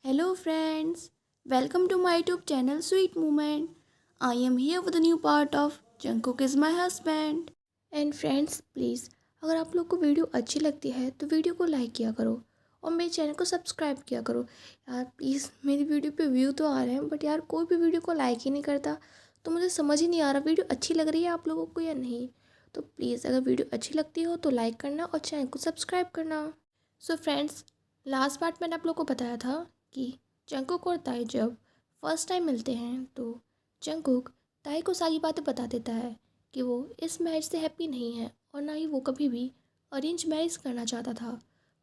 Hello friends, welcome to my YouTube channel Sweet Moment. I am here with a new part of Jungkook is my husband. And friends, please अगर आप लोग को video अच्छी लगती है तो video को लाइक किया करो और मेरे चैनल को सब्सक्राइब किया करो। यार प्लीज़ मेरी वीडियो पे व्यू तो आ रहे हैं बट यार कोई भी वीडियो को लाइक ही नहीं करता, तो मुझे समझ ही नहीं आ रहा वीडियो अच्छी लग रही है आप लोगों को या नहीं। तो प्लीज़ अगर वीडियो अच्छी लगती हो तो लाइक करना और चैनल को सब्सक्राइब करना। सो फ्रेंड्स, लास्ट पार्ट मैंने आप लोग को बताया था कि जंगकुक और ताई जब फर्स्ट टाइम मिलते हैं तो जंगकुक ताई को सारी बातें बता देता है कि वो इस मैरिज से हैप्पी नहीं है और ना ही वो कभी भी अरेंज मैरिज करना चाहता था।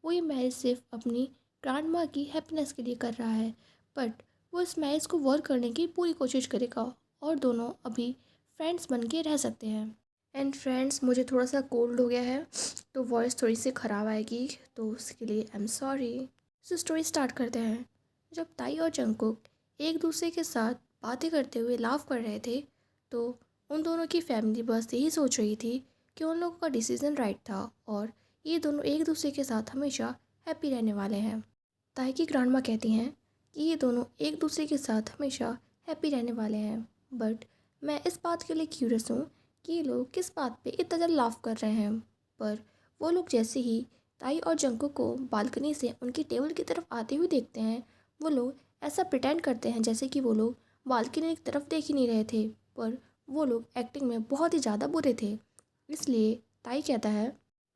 वो ये मैरिज सिर्फ अपनी ग्रैंड माँ की हैप्पीनेस के लिए कर रहा है, बट वो इस मैरिज को वर्क करने की पूरी कोशिश करेगा और दोनों अभी फ्रेंड्स बन के रह सकते हैं। एंड फ्रेंड्स, मुझे थोड़ा सा कोल्ड हो गया है तो वॉइस थोड़ी सी ख़राब आएगी, तो उसके लिए I am sorry. So story start करते हैं। जब ताई और जंगकुक एक दूसरे के साथ बातें करते हुए लाफ कर रहे थे तो उन दोनों की फैमिली बस यही सोच रही थी कि उन लोगों का डिसीज़न राइट था और ये दोनों एक दूसरे के साथ हमेशा हैप्पी रहने वाले हैं। ताई की ग्रैंडमा कहती हैं कि ये दोनों एक दूसरे के साथ हमेशा हैप्पी रहने वाले हैं, बट मैं इस बात के लिए क्यूरियस हूँ कि ये लोग किस बात पे इतना ज़्यादा लाफ कर रहे हैं। पर वो लोग जैसे ही ताई और जंगकुक को बालकनी से उनकी टेबल की तरफ आते हुए देखते हैं, वो लोग ऐसा प्रिटेंड करते हैं जैसे कि वो लोग बालकनी की तरफ देख ही नहीं रहे थे, पर वो लोग एक्टिंग में बहुत ही ज़्यादा बुरे थे। इसलिए ताई कहता है,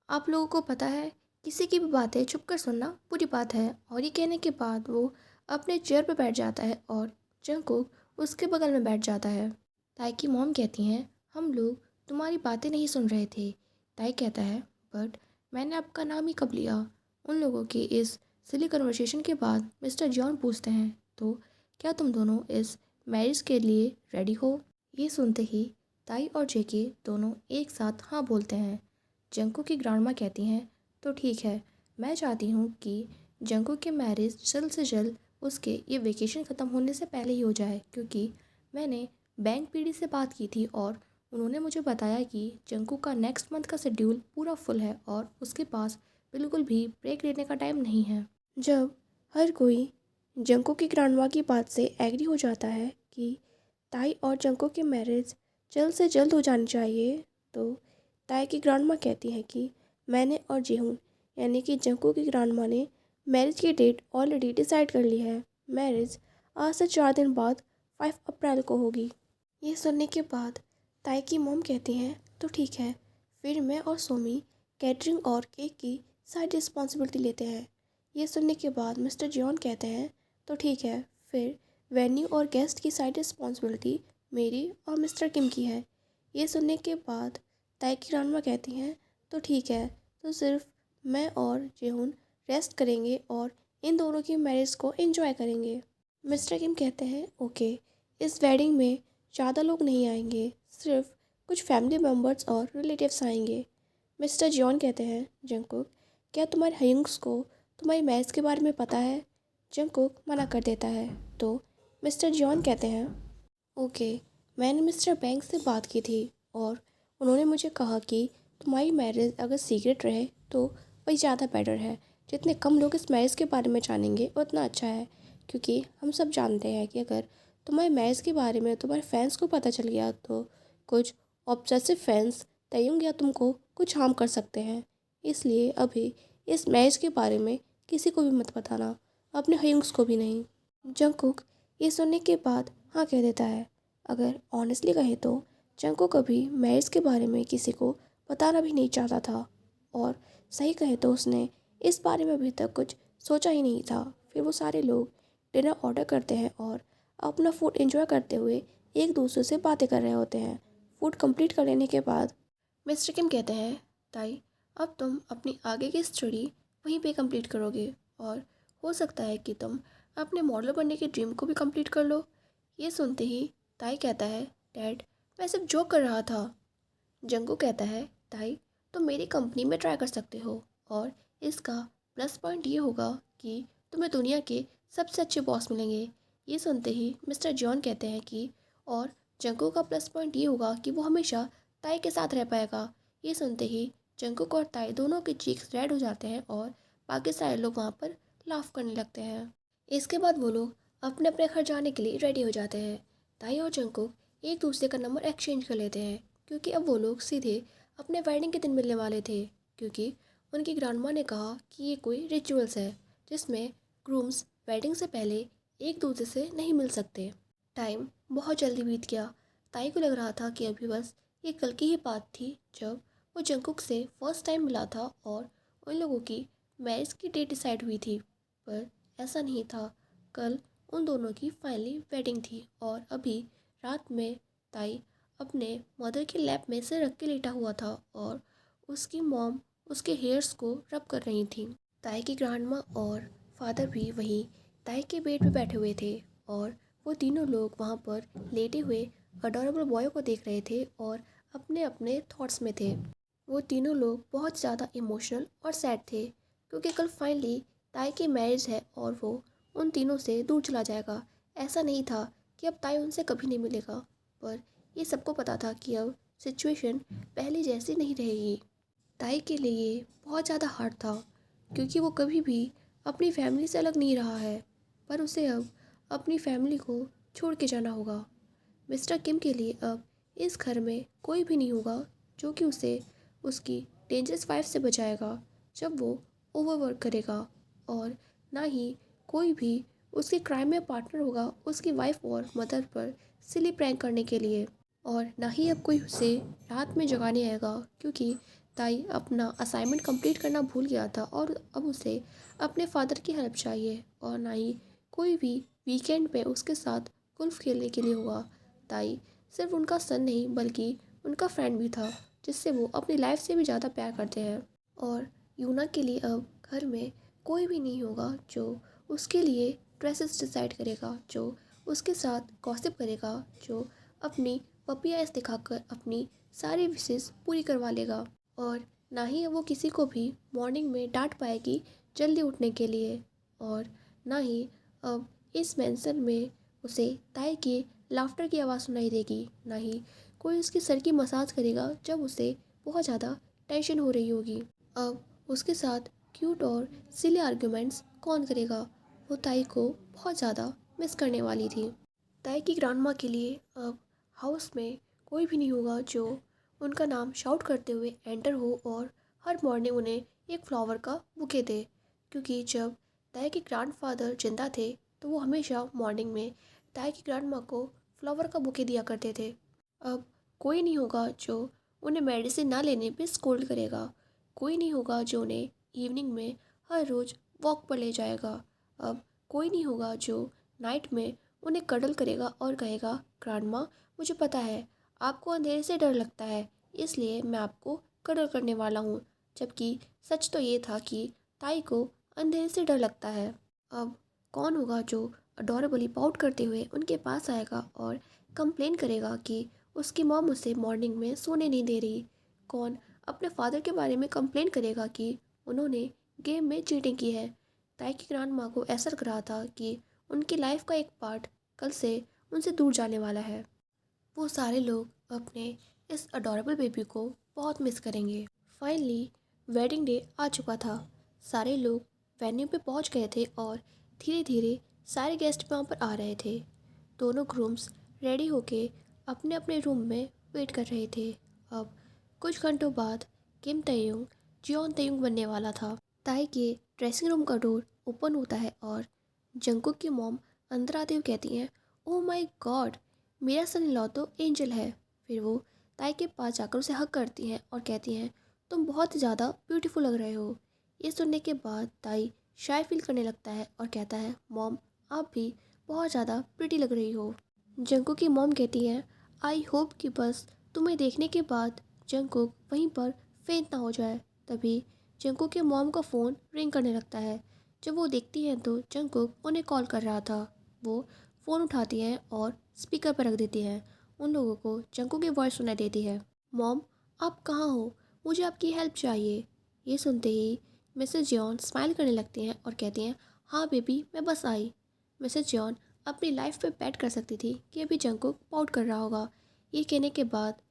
आप लोगों को पता है किसी की भी बातें छुप कर सुनना बुरी बात है, और ये कहने के बाद वो अपने चेयर पर बैठ जाता है और जंगकुक उसके बगल में बैठ जाता है। ताई की मॉम कहती हैं, हम लोग तुम्हारी बातें नहीं सुन रहे थे। ताई कहता है, बट मैंने आपका नाम ही कब लिया। उन लोगों की इस सिली कन्वर्सेशन के बाद मिस्टर जॉन पूछते हैं, तो क्या तुम दोनों इस मैरिज के लिए रेडी हो। ये सुनते ही ताई और जेके दोनों एक साथ हाँ बोलते हैं। जंको की ग्रांडमा कहती हैं, तो ठीक है, मैं चाहती हूँ कि जंको की मैरिज जल्द से जल्द उसके ये वेकेशन ख़त्म होने से पहले ही हो जाए, क्योंकि मैंने बैंक पीडी से बात की थी और उन्होंने मुझे बताया कि जंकू का नेक्स्ट मंथ का शेड्यूल पूरा फुल है और उसके पास बिल्कुल भी ब्रेक लेने का टाइम नहीं है। जब हर कोई जंको की ग्रांडमा की बात से एग्री हो जाता है कि ताई और जंको की मैरिज जल्द से जल्द हो जानी चाहिए, तो ताई की ग्रांडमा कहती है कि मैंने और जेहून यानी कि जंको की ग्रांडमा ने मैरिज की डेट ऑलरेडी डिसाइड कर ली है। मैरिज आज से 4 दिन बाद 5 अप्रैल को होगी। ये सुनने के बाद ताई की मॉम कहती हैं, तो ठीक है, फिर मैं और सोमी कैटरिंग और केक की सारी रिस्पॉन्सिबिलिटी लेते हैं। ये सुनने के बाद मिस्टर जॉन कहते हैं, तो ठीक है, फिर वेन्यू और गेस्ट की सारी रिस्पॉन्सिबिलिटी मेरी और मिस्टर किम की है। ये सुनने के बाद ताई की ग्रांडमा कहती हैं, तो ठीक है, तो सिर्फ मैं और जेहून रेस्ट करेंगे और इन दोनों की मैरिज को एंजॉय करेंगे। मिस्टर किम कहते हैं, ओके, इस वेडिंग में ज़्यादा लोग नहीं आएंगे, सिर्फ कुछ फैमिली मेम्बर्स और रिलेटिव्स आएंगे। मिस्टर जॉन कहते हैं, जंगकुक, क्या तुम्हारे हयुंग्स को तुम्हारी मैरिज के बारे में पता है। जंगकुक मना कर देता है, तो मिस्टर जॉन कहते हैं, ओके, मैंने मिस्टर बैंक से बात की थी और उन्होंने मुझे कहा कि तुम्हारी मैरिज अगर सीक्रेट रहे तो वही ज़्यादा बेटर है। जितने कम लोग इस मैरिज के बारे में जानेंगे उतना अच्छा है, क्योंकि हम सब जानते हैं कि अगर तुम्हारे मैरिज के बारे में तुम्हारे फैंस को पता चल गया तो कुछ ऑब्सेसिव फैंस तयंग या तुमको कुछ हार्म कर सकते हैं। इसलिए अभी इस मैरिज के बारे में किसी को भी मत बताना, अपने हयुंग्स को भी नहीं। जंगकुक ये सुनने के बाद हाँ कह देता है। अगर ऑनेस्टली कहे तो जंगकुक कभी मैरिज के बारे में किसी को बताना भी नहीं चाहता था, और सही कहे तो उसने इस बारे में अभी तक कुछ सोचा ही नहीं था। फिर वो सारे लोग डिनर ऑर्डर करते हैं और अपना फूड एंजॉय करते हुए एक दूसरे से बातें कर रहे होते हैं। फूड कंप्लीट कर लेने के बाद मिस्टर किम कहते हैं, ताई, अब तुम अपनी आगे की स्टडी वहीं पे कंप्लीट करोगे और हो सकता है कि तुम अपने मॉडल बनने के ड्रीम को भी कंप्लीट कर लो। ये सुनते ही ताई कहता है, डैड, मैं सिर्फ जोक कर रहा था। जंगू कहता है, ताई, तुम मेरी कंपनी में ट्राई कर सकते हो और इसका प्लस पॉइंट ये होगा कि तुम्हें दुनिया के सबसे अच्छे बॉस मिलेंगे। ये सुनते ही मिस्टर जॉन कहते हैं कि और जंगू का प्लस पॉइंट ये होगा कि वो हमेशा ताई के साथ रह पाएगा। ये सुनते ही जंगकुक और ताई दोनों के चीक्स रेड हो जाते हैं और बाकी सारे लोग वहाँ पर लाफ करने लगते हैं। इसके बाद वो लोग अपने अपने घर जाने के लिए रेडी हो जाते हैं। ताई और जंगकुक एक दूसरे का नंबर एक्सचेंज कर लेते हैं क्योंकि अब वो लोग सीधे अपने वेडिंग के दिन मिलने वाले थे, क्योंकि उनकी ग्रैंडमा ने कहा कि ये कोई रिचुअल्स है जिसमें ग्रूम्स वेडिंग से पहले एक दूसरे से नहीं मिल सकते। टाइम बहुत जल्दी बीत गया। ताई को लग रहा था कि अभी बस ये कल की ही बात थी जब वो जंगकुक से फर्स्ट टाइम मिला था और उन लोगों की मैरिज की डेट डिसाइड हुई थी, पर ऐसा नहीं था। कल उन दोनों की फाइनली वेडिंग थी और अभी रात में ताई अपने मदर के लैप में सिर रख के लेटा हुआ था और उसकी मॉम उसके हेयर्स को रब कर रही थी। ताई की ग्रैंडमा और फादर भी वहीं ताई के बेड पे बैठे हुए थे और वो तीनों लोग वहाँ पर लेटे हुए अडोरेबल बॉय को देख रहे थे और अपने अपने थॉट्स में थे। वो तीनों लोग बहुत ज़्यादा इमोशनल और सैड थे क्योंकि कल फाइनली ताई की मैरिज है और वो उन तीनों से दूर चला जाएगा। ऐसा नहीं था कि अब ताई उनसे कभी नहीं मिलेगा, पर ये सबको पता था कि अब सिचुएशन पहले जैसी नहीं रहेगी। ताई के लिए बहुत ज़्यादा हार्ड था क्योंकि वो कभी भी अपनी फैमिली से अलग नहीं रहा है, पर उसे अब अपनी फैमिली को छोड़ के जाना होगा। मिस्टर किम के लिए अब इस घर में कोई भी नहीं होगा जो कि उसे उसकी डेंजरस वाइफ से बचाएगा जब वो ओवरवर्क करेगा, और ना ही कोई भी उसके क्राइम में पार्टनर होगा उसकी वाइफ और मदर पर सिली प्रैंक करने के लिए, और ना ही अब कोई उसे रात में जगाने आएगा क्योंकि ताई अपना असाइनमेंट कंप्लीट करना भूल गया था और अब उसे अपने फादर की हेल्प चाहिए, और ना ही कोई भी वीकेंड पे उसके साथ गोल्फ खेलने के लिए होगा। ताई सिर्फ उनका सन नहीं बल्कि उनका फ्रेंड भी था जिससे वो अपनी लाइफ से भी ज़्यादा प्यार करते हैं। और यूना के लिए अब घर में कोई भी नहीं होगा जो उसके लिए ड्रेसेस डिसाइड करेगा, जो उसके साथ गॉसिप करेगा, जो अपनी पपी आइज दिखाकर अपनी सारी विशेस पूरी करवा लेगा, और ना ही वो किसी को भी मॉर्निंग में डांट पाएगी जल्दी उठने के लिए, और ना ही अब इस मेंशन में उसे ताई की लाफ्टर की आवाज़ सुनाई देगी, ना ही कोई उसके सर की मसाज करेगा जब उसे बहुत ज़्यादा टेंशन हो रही होगी। अब उसके साथ क्यूट और सिली आर्ग्यूमेंट्स कौन करेगा। वो ताई को बहुत ज़्यादा मिस करने वाली थी। ताई की ग्रैंडमा के लिए अब हाउस में कोई भी नहीं होगा जो उनका नाम शाउट करते हुए एंटर हो और हर मॉर्निंग उन्हें एक फ्लावर का बुके दे, क्योंकि जब ताई के ग्रैंडफादर जिंदा थे तो वो हमेशा मॉर्निंग में ताई की ग्रैंडमा को फ्लावर का बुके दिया करते थे। अब कोई नहीं होगा जो उन्हें मेडिसिन ना लेने पे स्कोल्ड करेगा। कोई नहीं होगा जो उन्हें इवनिंग में हर रोज़ वॉक पर ले जाएगा। अब कोई नहीं होगा जो नाइट में उन्हें कडल करेगा और कहेगा, ग्रैंडमा मुझे पता है आपको अंधेरे से डर लगता है इसलिए मैं आपको कडल करने वाला हूँ, जबकि सच तो ये था कि ताई को अंधेरे से डर लगता है। अब कौन होगा जो अडोरेबली पाउट करते हुए उनके पास आएगा और कंप्लेन करेगा कि उसकी मॉम उसे मॉर्निंग में सोने नहीं दे रही। कौन अपने फादर के बारे में कंप्लेन करेगा कि उन्होंने गेम में चीटिंग की है। ताई की ग्रैंड माँ को ऐसा लग रहा था कि उनकी लाइफ का एक पार्ट कल से उनसे दूर जाने वाला है। वो सारे लोग अपने इस अडोरेबल बेबी को बहुत मिस करेंगे। फाइनली वेडिंग डे आ चुका था। सारे लोग वेन्यू पे पहुंच गए थे और धीरे धीरे सारे गेस्ट वहाँ पर आ रहे थे। दोनों ग्रूम्स रेडी होके अपने अपने रूम में वेट कर रहे थे। अब कुछ घंटों बाद किम तयुंग जियोन तयुंग बनने वाला था। ताई के ड्रेसिंग रूम का डोर ओपन होता है और जंगकुक की मॉम अंदर आते हुए कहती हैं, ओह माय गॉड, मेरा सन इन लॉ तो एंजल है। फिर वो ताई के पास जाकर उसे हग करती हैं और कहती हैं, तुम बहुत ज़्यादा ब्यूटीफुल लग रहे हो। ये सुनने के बाद ताई शाय फील करने लगता है और कहता है, मॉम आप भी बहुत ज़्यादा प्रिटी लग रही हो। जंगकुक की मॉम कहती हैं, आई होप कि बस तुम्हें देखने के बाद जंगकुक वहीं पर फेंट ना हो जाए। तभी जंगकुक के मॉम का फ़ोन रिंग करने लगता है। जब वो देखती हैं तो जंगकुक उन्हें कॉल कर रहा था। वो फ़ोन उठाती हैं और स्पीकर पर रख देती हैं। उन लोगों को जंगकुक की वॉइस सुनाई देती है, मॉम आप कहाँ हो, मुझे आपकी हेल्प चाहिए। ये सुनते ही मिसेस जॉन स्माइल करने लगती हैं और कहती हैं, हाँ बेबी मैं बस आई। मिसेस जॉन अपनी लाइफ पे बैट कर सकती थी कि अभी जंगकुक पाउट कर रहा होगा। ये कहने के बाद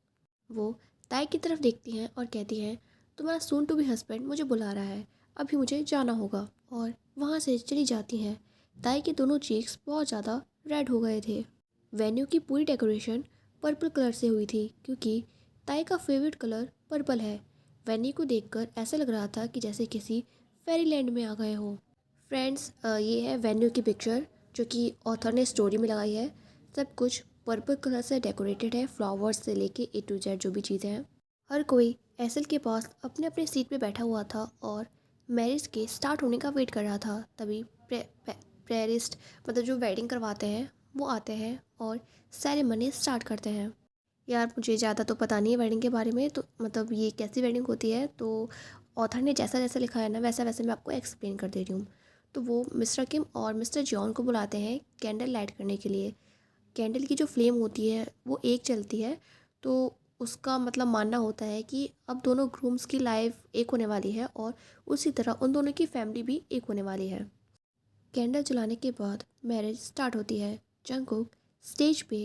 वो ताई की तरफ देखती हैं और कहती हैं, तुम्हारा सून टू बी हस्बैंड मुझे बुला रहा है, अभी मुझे जाना होगा, और वहाँ से चली जाती हैं। ताई के दोनों चीक्स बहुत ज़्यादा रेड हो गए थे। वेन्यू की पूरी डेकोरेशन पर्पल कलर से हुई थी क्योंकि ताई का फेवरेट कलर पर्पल है। वेन्यू को देखकर ऐसा लग रहा था कि जैसे किसी फेरीलैंड में आ गए हो। फ्रेंड्स, ये है वेन्यू की पिक्चर जो कि ऑथर ने स्टोरी में लगाई है। सब कुछ पर्पल कलर से डेकोरेटेड है, फ्लावर्स से लेके ए टू जेड जो भी चीज़ें हैं। हर कोई एसल के पास अपने अपने सीट पे बैठा हुआ था और मैरिज के स्टार्ट होने का वेट कर रहा था। तभी प्रेयरिस्ट मतलब जो वेडिंग करवाते हैं वो आते हैं और सेरेमनी स्टार्ट करते हैं। यार मुझे ज़्यादा तो पता नहीं है वेडिंग के बारे में, तो मतलब ये कैसी वेडिंग होती है, तो ऑथर ने जैसा जैसा लिखा है ना वैसा वैसे मैं आपको एक्सप्लेन कर दे रही हूँ। तो वो मिस्टर किम और मिस्टर जॉन को बुलाते हैं कैंडल लाइट करने के लिए। कैंडल की जो फ्लेम होती है वो एक चलती है, तो उसका मतलब मानना होता है कि अब दोनों ग्रूम्स की लाइफ एक होने वाली है और उसी तरह उन दोनों की फैमिली भी एक होने वाली है। कैंडल जलाने के बाद मैरिज स्टार्ट होती है। जंगकुक स्टेज पे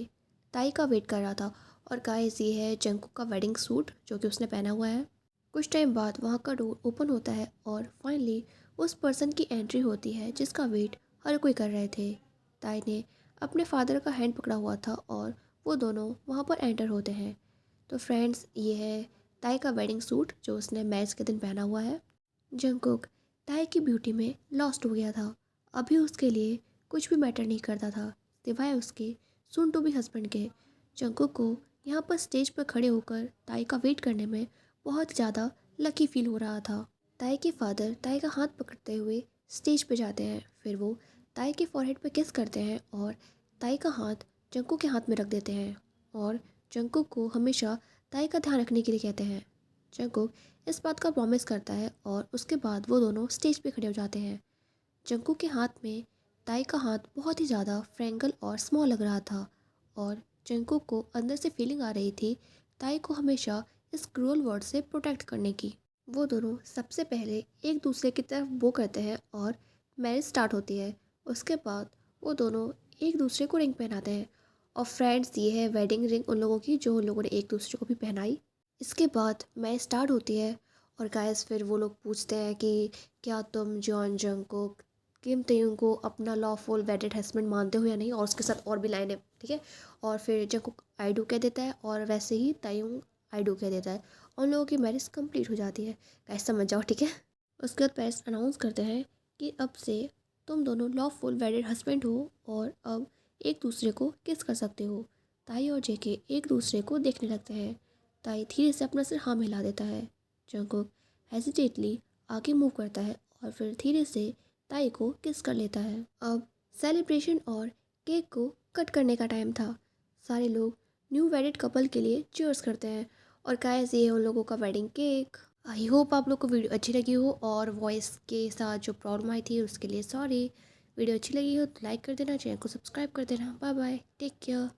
ताई का वेट कर रहा था और गाइस ये है जंगकुक का वेडिंग सूट जो कि उसने पहना हुआ है। कुछ टाइम बाद वहाँ का डोर ओपन होता है और फाइनली उस पर्सन की एंट्री होती है जिसका वेट हर कोई कर रहे थे। ताई ने अपने फादर का हैंड पकड़ा हुआ था और वो दोनों वहाँ पर एंटर होते हैं। तो फ्रेंड्स, ये है ताई का वेडिंग सूट जो उसने मैरिज के दिन पहना हुआ है। जंगकुक ताई की ब्यूटी में लॉस्ट हो गया था। अभी उसके लिए कुछ भी मैटर नहीं करता था सिवाय उसके सुन टू बी हस्बैंड के। जंगकुक को यहाँ पर स्टेज पर खड़े होकर ताई का वेट करने में बहुत ज़्यादा लकी फील हो रहा था। ताई के फादर ताई का हाथ पकड़ते हुए स्टेज पे जाते हैं, फिर वो ताई के फॉरहेड पे किस करते हैं और ताई का हाथ जंगकुक के हाथ में रख देते हैं और जंगकुक को हमेशा ताई का ध्यान रखने के लिए कहते हैं। जंगकुक इस बात का प्रॉमिस करता है और उसके बाद वो दोनों स्टेज पे खड़े हो जाते हैं। जंकू के हाथ में ताई का हाथ बहुत ही ज़्यादा फ्रेंकल और स्मॉल लग रहा था और जंकू को अंदर से फीलिंग आ रही थी ताई को हमेशा इस क्रूअल वर्ड से प्रोटेक्ट करने की। वो दोनों सबसे पहले एक दूसरे की तरफ वो करते हैं और मैरिज स्टार्ट होती है। उसके बाद वो दोनों एक दूसरे को रिंग पहनाते हैं और फ्रेंड्स, ये है वेडिंग रिंग उन लोगों की जो उन लोगों ने एक दूसरे को भी पहनाई। इसके बाद मैच स्टार्ट होती है और गाइस फिर वो लोग पूछते हैं कि क्या तुम जॉन जंगकुक किम तेयुंग को अपना लॉफुल वेडेड हस्बैंड मानते हो या नहीं, और उसके साथ और भी लाइन है, ठीक है। और फिर जंगकुक आई डू कह देता है और वैसे ही तायुंग आई डू कह देता है और उन लोगों की मैरिज कंप्लीट हो जाती है। गाइस समझ जाओ, ठीक है। उसके बाद पेरेंट्स अनाउंस करते हैं कि अब से तुम दोनों लॉफुल वेडेड हस्बैंड हो और अब एक दूसरे को किस कर सकते हो। ताई और जेके एक दूसरे को देखने लगते हैं। ताई धीरे से अपना सिर हाँ मिला देता है। जंगकुक हेजिटेटली आगे मूव करता है और फिर धीरे से ताई को किस कर लेता है। अब सेलिब्रेशन और केक को कट करने का टाइम था। सारे लोग न्यू वेडिड कपल के लिए चीयर्स करते हैं और गाइस ये है उन लोगों का वेडिंग केक। आई होप आप लोग को वीडियो अच्छी लगी हो और वॉइस के साथ जो प्रॉब्लम आई थी उसके लिए सॉरी। वीडियो अच्छी लगी हो तो लाइक कर देना, चैनल को सब्सक्राइब कर देना। Bye bye, take care.